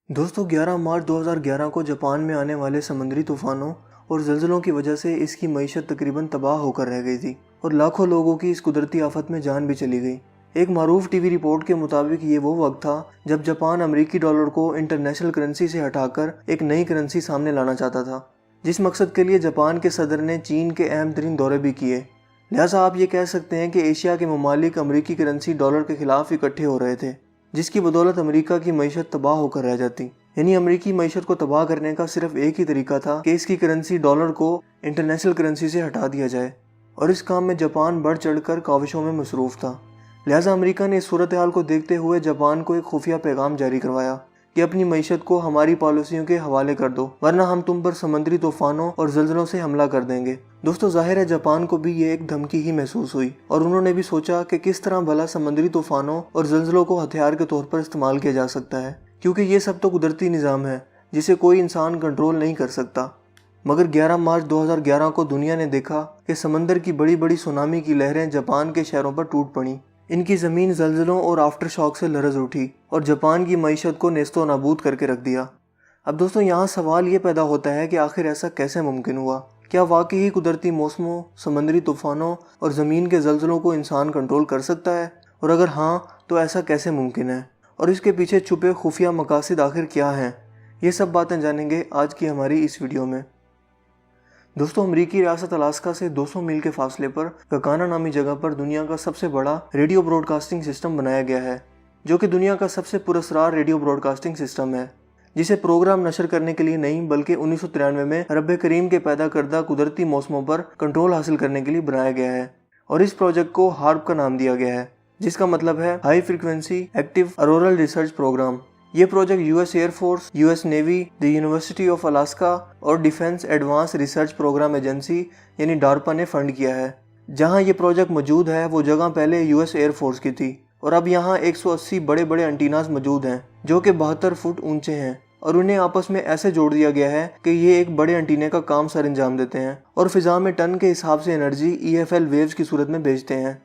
दोस्तों 11 मार्च 2011 को जापान में आने वाले समुद्री तूफानों और ज़लज़लों की वजह से इसकी मईशत तकरीबन तबाह होकर रह गई थी और लाखों लोगों की इस कुदरती आफत में जान भी चली गई। एक मारूफ टीवी रिपोर्ट के मुताबिक ये वो वक्त था जब जापान अमेरिकी डॉलर को इंटरनेशनल करेंसी से हटाकर एक नई करेंसी सामने लाना चाहता था, जिस मकसद के लिए जापान के सदर ने चीन के अहम तरीन दौरे भी किए। लिहाजा आप ये कह सकते हैं कि एशिया के ममालिक अमेरिकी करेंसी डॉलर के खिलाफ इकट्ठे हो रहे थे, जिसकी बदौलत अमेरिका की मईशत तबाह होकर रह जाती। यानी अमेरिकी मईशत को तबाह करने का सिर्फ एक ही तरीका था कि इसकी करेंसी डॉलर को इंटरनेशनल करेंसी से हटा दिया जाए, और इस काम में जापान बढ़ चढ़कर काविशों में मसरूफ़ था। लिहाजा अमेरिका ने इस सूरत हाल को देखते हुए जापान को एक खुफिया पैगाम जारी करवाया कि अपनी मईशत को हमारी पॉलिसियों के हवाले कर दो, वरना हम तुम पर समुद्री तूफानों और ज़लज़लों से हमला कर देंगे। दोस्तों ज़ाहिर है जापान को भी ये एक धमकी ही महसूस हुई और उन्होंने भी सोचा कि किस तरह भला समुद्री तूफानों और ज़लज़लों को हथियार के तौर पर इस्तेमाल किया जा सकता है, क्योंकि ये सब तो कुदरती निज़ाम है जिसे कोई इंसान कंट्रोल नहीं कर सकता। मगर 11 मार्च 2011 को दुनिया ने देखा कि समंदर की बड़ी बड़ी सुनामी की लहरें जापान के शहरों पर टूट पड़ी। इनकी ज़मीन ज़लज़लों और आफ्टर शॉक से लरज़ उठी और जापान की मईशत को नेस्तो नाबूद करके रख दिया। अब दोस्तों यहाँ सवाल ये पैदा होता है कि आखिर ऐसा कैसे मुमकिन हुआ? क्या वाकई ही कुदरती मौसमों, समुद्री तूफ़ानों और ज़मीन के ज़लज़लों को इंसान कंट्रोल कर सकता है? और अगर हाँ तो ऐसा कैसे मुमकिन है, और इसके पीछे छुपे खुफिया मकासद आखिर क्या हैं? ये सब बातें जानेंगे आज की हमारी इस वीडियो में। दोस्तों अमेरिकी रियासत अलास्का से 200 मील के फासले पर ककाना नामी जगह पर दुनिया का सबसे बड़ा रेडियो ब्रॉडकास्टिंग सिस्टम बनाया गया है, जो कि दुनिया का सबसे पुरस्कार रेडियो ब्रॉडकास्टिंग सिस्टम है, जिसे प्रोग्राम नशर करने के लिए नहीं बल्कि 1993 में रब करीम के पैदा करदा कुदरती मौसमों पर कंट्रोल हासिल करने के लिए बनाया गया है। और इस प्रोजेक्ट को हार्प का नाम दिया गया है, जिसका मतलब है high frequency active auroral research programme. ये project US air force, US navy, the university of Alaska और defence advance research programme agency यानी डार्पा ने फंड किया है। जहां ये प्रोजेक्ट मौजूद है वो जगह पहले यूएस एयरफोर्स की थी, और अब यहाँ 180 बड़े बड़े एंटीनास मौजूद हैं जो कि 72 फुट ऊंचे हैं, और उन्हें आपस में ऐसे जोड़ दिया गया है कि ये एक बड़े एंटीने का काम सर अंजाम देते हैं और फिजा में टन के हिसाब से एनर्जी EFL वेव्स की सूरत में भेजते हैं।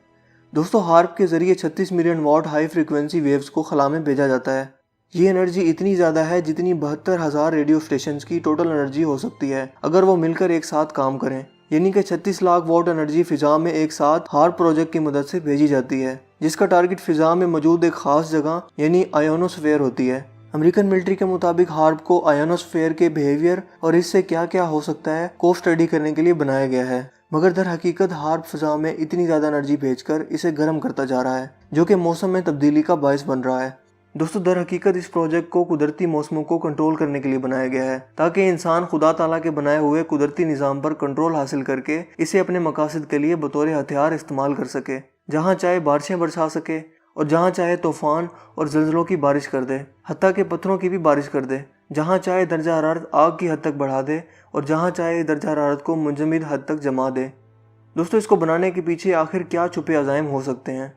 दोस्तों हार्प के जरिए 36 million what high frequency waves को खला में भेजा जाता है। ये एनर्जी इतनी ज़्यादा है जितनी 72,000 रेडियो स्टेशंस की टोटल एनर्जी हो सकती है अगर वो मिलकर एक साथ काम करें। यानी कि 36 लाख वॉट एनर्जी फिजा में एक साथ हार्प प्रोजेक्ट की मदद से भेजी जाती है, जिसका टारगेट फिजा में मौजूद एक खास जगह यानी आयोनोस्फेयर होती है। अमेरिकन मिलिट्री के मुताबिक हार्प को आयोनोस्फेयर के बिहेवियर और इससे क्या क्या हो सकता है को स्टडी करने के लिए बनाया गया है। मगर दर हकीकत हार्प फिजा में इतनी ज़्यादा एनर्जी भेजकर इसे गर्म करता जा रहा है, जो कि मौसम में तब्दीली का बायस बन रहा है। दोस्तों दर हकीकत इस प्रोजेक्ट को कुदरती मौसमों को कंट्रोल करने के लिए बनाया गया है, ताकि इंसान खुदा ताला के बनाए हुए कुदरती निज़ाम पर कंट्रोल हासिल करके इसे अपने मकासद के लिए बतौर हथियार इस्तेमाल कर सके। जहाँ चाहे बारिशें बरसा सके और जहाँ चाहे तूफान और ज़लज़लों की बारिश कर दे, हत्ता के पत्थरों की भी बारिश कर दे। जहाँ चाहे दर्जा हरारत आग की हद तक बढ़ा दे और जहाँ चाहे दर्जा हरारत को मुंजमद हद तक जमा दे। दोस्तों इसको बनाने के पीछे आखिर क्या छुपे अज़ाइम हो सकते हैं?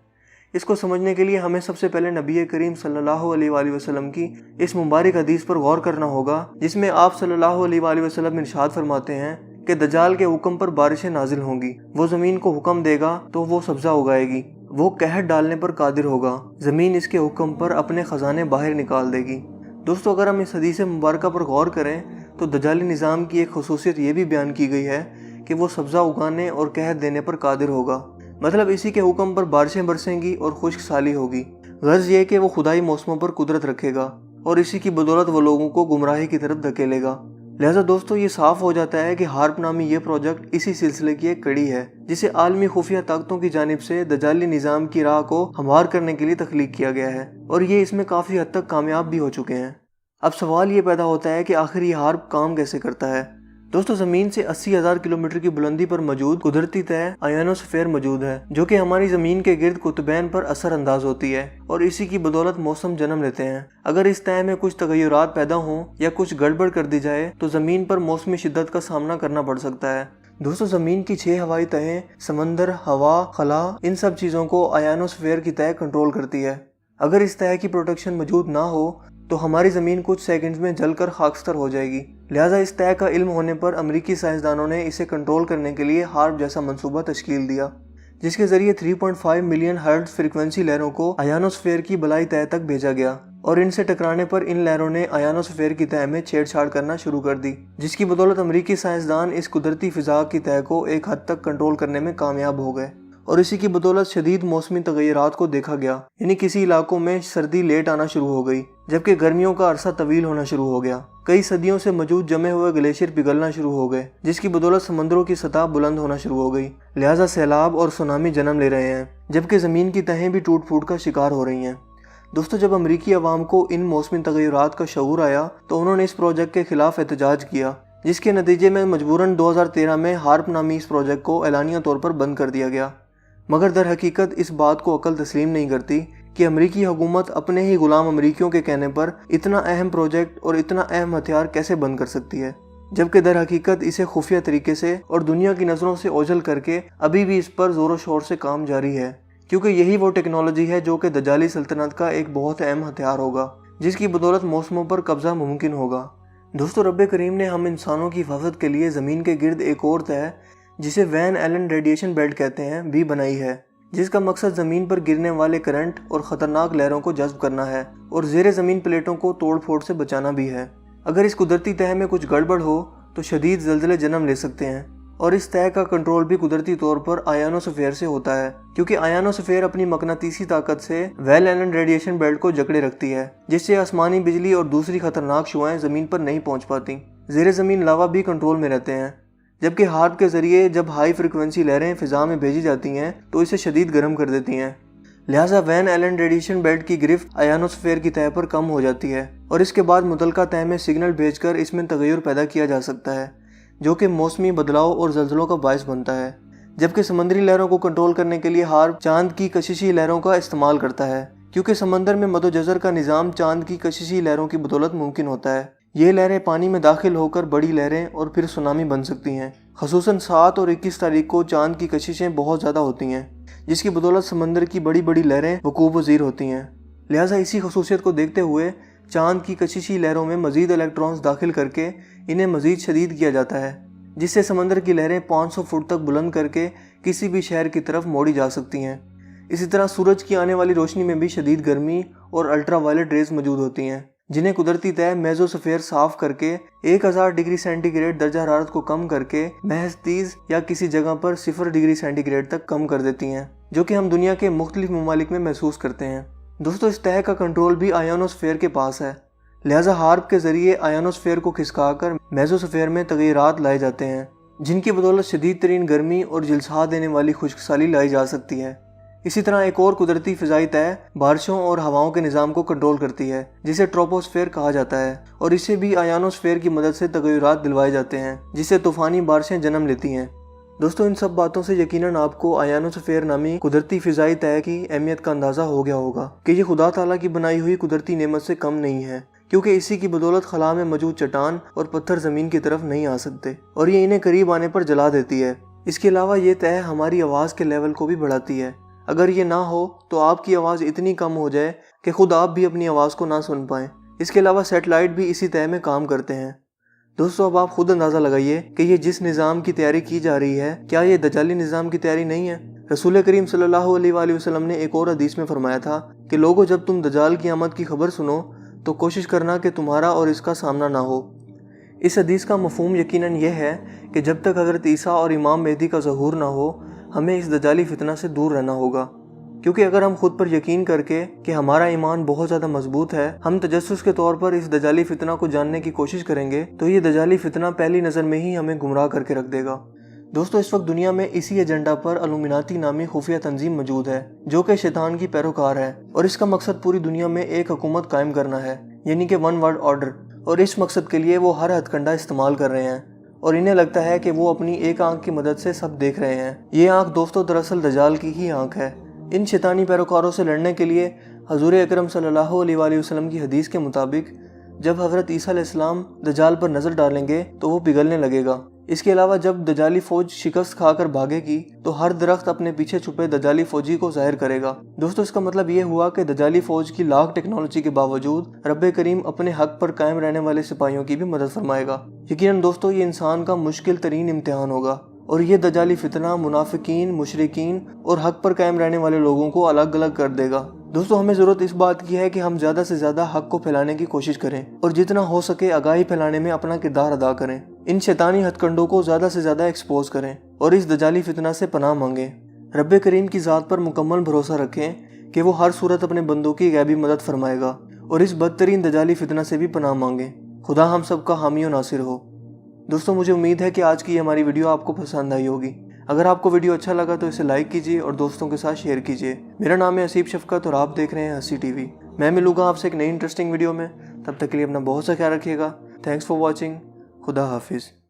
इसको समझने के लिए हमें सबसे पहले नबी करीम सल्लल्लाहु अलैहि वसल्लम की इस मुबारक हदीस पर गौर करना होगा, जिसमें आप सल्लल्लाहु अलैहि वसल्लम इरशाद फरमाते हैं कि दज्जाल के हुक्म पर बारिशें नाजिल होंगी। वो ज़मीन को हुक्म देगा तो वो सब्ज़ा उगाएगी। वो कहर डालने पर कादिर होगा, ज़मीन इसके हुक्म पर अपने ख़जाने बाहर निकाल देगी। दोस्तों अगर हम इस हदीस मुबारक पर गौर करें तो दज्जाली निज़ाम की एक खुसूसियत ये भी बयान की गई है कि वो सब्ज़ा उगाने और कहर देने पर कादिर होगा। मतलब इसी के हुक्म पर बारिशें बरसेंगी और खुश्क साली होगी। गर्ज ये कि वो खुदाई मौसमों पर कुदरत रखेगा और इसी की बदौलत वो लोगों को गुमराही की तरफ धकेलेगा। लिहाजा दोस्तों ये साफ हो जाता है कि हार्प नामी ये प्रोजेक्ट इसी सिलसिले की एक कड़ी है, जिसे आलमी खुफिया ताकतों की जानिब से दज्जाली निज़ाम की राह को हमवार करने के लिए तख्लीक किया गया है, और ये इसमें काफ़ी हद तक कामयाब भी हो चुके हैं। अब सवाल ये पैदा होता है कि आखिर ये हार्प काम कैसे करता है? दोस्तों ज़मीन से 80,000 किलोमीटर की बुलंदी पर मौजूद कुदरती तह आयोनोस्फेयर मौजूद है, जो कि हमारी ज़मीन के गिर्द कुतुबैन पर असर अंदाज होती है और इसी की बदौलत मौसम जन्म लेते हैं। अगर इस तह में कुछ तगय्युरात पैदा हों या कुछ गड़बड़ कर दी जाए तो ज़मीन पर मौसमी शिद्दत का सामना करना पड़ सकता है। दोस्तों ज़मीन की 6 हवाई तहें, समंदर, हवा, खला, इन सब चीज़ों को आयोनोस्फेयर की तह कंट्रोल करती है। अगर इस तह की प्रोटेक्शन मौजूद ना हो तो हमारी ज़मीन कुछ सेकंड्स में जलकर खाकस्तर हो जाएगी। लिहाजा इस तय का इल्म होने पर अमेरिकी साइंसदानों ने इसे कंट्रोल करने के लिए हार्प जैसा मंसूबा तश्कील दिया, जिसके ज़रिए 3.5 मिलियन हर्ट्ज़ फ्रीक्वेंसी लहरों को आयोनोस्फेयर की बलाई तह तक भेजा गया और इनसे टकराने पर इन लहरों ने आयनोस्फीयर की तह में छेड़छाड़ करना शुरू कर दी, जिसकी बदौलत अमेरिकी साइंसदान इस कुदरती फिजा की तह को एक हद तक कंट्रोल करने में कामयाब हो गए। और इसी की बदौलत शदीद मौसमी तगय्युरात को देखा गया, यानी किसी इलाकों में सर्दी लेट आना शुरू हो गई जबकि गर्मियों का अरसा तवील होना शुरू हो गया। कई सदियों से मौजूद जमे हुए ग्लेशियर पिघलना शुरू हो गए, जिसकी बदौलत समंदरों की सतह बुलंद होना शुरू हो गई। लिहाजा सैलाब और सुनामी जन्म ले रहे हैं, जबकि ज़मीन की तहें भी टूट फूट का शिकार हो रही हैं। दोस्तों, जब अमरीकी अवाम को इन मौसमी तगय्युरात का शऊर आया तो उन्होंने इस प्रोजेक्ट के खिलाफ एहतजाज किया, जिसके नतीजे में मजबूरन 2013 में हार्प नामी इस प्रोजेक्ट को एलानिया तौर पर बंद कर दिया गया। मगर दर हकीकत इस बात को अकल तस्लीम नहीं करती कि अमरीकी हुकूमत अपने ही गुलाम अमरीकियों के कहने पर इतना अहम प्रोजेक्ट और इतना अहम हथियार कैसे बंद कर सकती है, जबकि दर हकीकत इसे खुफिया तरीके से और दुनिया की नज़रों से ओझल करके अभी भी इस पर ज़ोर शोर से काम जारी है, क्योंकि यही वो टेक्नोलॉजी है जो कि दजाली सल्तनत का एक बहुत अहम हथियार होगा, जिसकी बदौलत मौसमों पर कब्जा मुमकिन होगा। दोस्तों, रब करीम ने हम इंसानों की हिफाजत के लिए ज़मीन के गिर्द एक और तह, जिसे वैन एलन रेडिएशन बेल्ट कहते हैं, भी बनाई है, जिसका मकसद ज़मीन पर गिरने वाले करंट और ख़तरनाक लहरों को जज़्ब करना है और ज़ेरे ज़मीन प्लेटों को तोड़ फोड़ से बचाना भी है। अगर इस कुदरती तह में कुछ गड़बड़ हो तो शदीद ज़लज़ले जन्म ले सकते हैं, और इस तह का कंट्रोल भी कुदरती तौर पर आयनोस्फीयर से होता है, क्योंकि आयनोस्फीयर अपनी मकनातीसी ताकत से वैन एलन रेडिएशन बेल्ट को जकड़े रखती है, जिससे आसमानी बिजली और दूसरी खतरनाक शुआएं ज़मीन पर नहीं पहुँच पाती। ज़ेरे ज़मीन लावा भी कंट्रोल में रहते हैं, जबकि हार्प के ज़रिए जब हाई फ्रिक्वेंसी लहरें फ़िज़ा में भेजी जाती हैं तो इसे शदीद गर्म कर देती हैं। लिहाजा वैन एलन रेडिएशन बेल्ट की गिरफ्त आयनोस्फीयर की तह पर कम हो जाती है और इसके बाद मुतलका तह में सिग्नल भेजकर इसमें तगय्युर पैदा किया जा सकता है, जो कि मौसमी बदलाव और ज़लज़लों का बायस बनता है। जबकि समंदरी लहरों को कंट्रोल करने के लिए हार्प चांद की कशिशी लहरों का इस्तेमाल करता है, क्योंकि समंदर में मदोजज़र का निज़ाम चांद की कशिशी लहरों की बदौलत मुमकिन होता है। ये लहरें पानी में दाखिल होकर बड़ी लहरें और फिर सुनामी बन सकती हैं। ख़ुसूसन 7 और 21 तारीख को चांद की कशिशें बहुत ज़्यादा होती हैं, जिसकी बदौलत समंदर की बड़ी बड़ी लहरें वकूफ़ पज़ीर होती हैं। लिहाजा इसी खसूसियत को देखते हुए चांद की कशिशी लहरों में मज़ीद इलेक्ट्रॉन्स दाखिल करके इन्हें मज़ीद शदीद किया जाता है, जिससे समंदर की लहरें 500 फुट तक बुलंद करके किसी भी शहर की तरफ मोड़ी जा सकती हैं। इसी तरह सूरज की आने वाली रोशनी में भी शदीद गर्मी और अल्ट्रा वायलेट रेज मौजूद होती हैं, जिन्हें कुदरती तह मेसोस्फीयर साफ करके 1000 डिग्री सेंटीग्रेड दर्जा हरारत को कम करके महज 30 या किसी जगह पर 0 डिग्री सेंटीग्रेड तक कम कर देती हैं, जो कि हम दुनिया के मुख्तलिफ ममालिक में महसूस करते हैं। दोस्तों, इस तह का कंट्रोल भी आयनोस्फीयर के पास है। लिहाजा हार्प के जरिए आयनोस्फीयर को खिसकाकर मेसोस्फीयर में तगय्युरात लाए जाते हैं, जिनकी बदौलत शदीद तरीन गर्मी और झुलसा देने वाली खुश्कसाली लाई जा सकती है। इसी तरह एक और कुदरती फ़िज़ाई तह बारिशों और हवाओं के निज़ाम को कंट्रोल करती है, जिसे ट्रोपोस्फीयर कहा जाता है, और इससे भी आयनोस्फीयर की मदद से तगय्युरात दिलवाए जाते हैं, जिससे तूफ़ानी बारिशें जन्म लेती हैं। दोस्तों, इन सब बातों से यकीनन आपको आयनोस्फीयर नामी कुदरती फ़िज़ाई तह की अहमियत का अंदाज़ा हो गया होगा कि ये खुदा ताला की बनाई हुई कुदरती नेमत से कम नहीं है, क्योंकि इसी की बदौलत खला में मौजूद चट्टान और पत्थर ज़मीन की तरफ नहीं आ सकते और ये इन्हें करीब आने पर जला देती है। इसके अलावा ये तह हमारी आवाज़ के लेवल को भी बढ़ाती है। अगर ये ना हो तो आपकी आवाज़ इतनी कम हो जाए कि खुद आप भी अपनी आवाज़ को ना सुन पाएँ। इसके अलावा सैटेलाइट भी इसी तह में काम करते हैं। दोस्तों, अब आप खुद अंदाज़ा लगाइए कि ये जिस निज़ाम की तैयारी की जा रही है, क्या ये दजाली निज़ाम की तैयारी नहीं है? रसूल करीम सल्लल्लाहु अलैहि वसल्लम ने एक और हदीस में फरमाया था कि लोगों, जब तुम दजाल की आमद की खबर सुनो तो कोशिश करना कि तुम्हारा और इसका सामना ना हो। इस हदीस का मफ़हूम यकीनन यह है कि जब तक हज़रत ईसा और इमाम मेहदी का ज़हूर ना हो, हमें इस दजाली फितना से दूर रहना होगा, क्योंकि अगर हम खुद पर यकीन करके कि हमारा ईमान बहुत ज़्यादा मजबूत है, हम तजस्सुस के तौर पर इस दजाली फितना को जानने की कोशिश करेंगे तो ये दजाली फितना पहली नज़र में ही हमें गुमराह करके रख देगा। दोस्तों, इस वक्त दुनिया में इसी एजेंडा पर इल्यूमिनाती नामी खुफिया तंजीम मौजूद है, जो कि शैतान की पैरोकार है, और इसका मकसद पूरी दुनिया में एक हुकूमत कायम करना है, यानी कि वन वर्ल्ड ऑर्डर। और इस मकसद के लिए वो हर हथकंडा इस्तेमाल कर रहे हैं और इन्हें लगता है कि वो अपनी एक आंख की मदद से सब देख रहे हैं। ये आंख दोस्तों दरअसल दजाल की ही आंख है। इन शैतानी पैरोकारों से लड़ने के लिए हजूर अकरम सल्लल्लाहु अलैहि वसल्लम की हदीस के मुताबिक जब हज़रत ईसा अलैहिस्सलाम दजाल पर नज़र डालेंगे तो वो पिघलने लगेगा। इसके अलावा जब दजाली फ़ौज शिकस्त खाकर भागेगी तो हर दरख्त अपने पीछे छुपे दजाली फ़ौजी को ज़ाहिर करेगा। दोस्तों, इसका मतलब ये हुआ कि दजाली फ़ौज की लाख टेक्नोलॉजी के बावजूद रब करीम अपने हक पर कायम रहने वाले सिपाहियों की भी मदद फरमाएगा। यकीनन दोस्तों, ये इंसान का मुश्किल तरीन इम्तिहान होगा اور یہ دجالی فتنہ منافقین، مشرکین اور حق پر قائم رہنے والے لوگوں کو الگ الگ کر دے گا۔ دوستو، ہمیں ضرورت اس بات کی ہے کہ ہم زیادہ سے زیادہ حق کو پھیلانے کی کوشش کریں اور جتنا ہو سکے آگاہی پھیلانے میں اپنا کردار ادا کریں۔ ان شیطانی ہتھ کنڈوں کو زیادہ سے زیادہ ایکسپوز کریں اور اس دجالی فتنہ سے پناہ مانگیں۔ رب کریم کی ذات پر مکمل بھروسہ رکھیں کہ وہ ہر صورت اپنے بندوں کی غیبی مدد فرمائے گا، اور اس بدترین دجالی فتنہ سے بھی پناہ مانگیں۔ خدا ہم سب کا حامی و ناصر ہو۔ دوستو، مجھے امید ہے کہ آج کی ہماری ویڈیو آپ کو پسند آئی ہوگی۔ اگر آپ کو ویڈیو اچھا لگا تو اسے لائک کیجیے اور دوستوں کے ساتھ شیئر کیجیے۔ میرا نام ہے حسیب شفقت اور آپ دیکھ رہے ہیں ہنسی ٹی وی۔ میں ملوں گا آپ سے ایک نئی انٹرسٹنگ ویڈیو میں، تب تک کے لیے اپنا بہت سا خیال رکھیے گا۔ Thanks for watching. خدا حافظ۔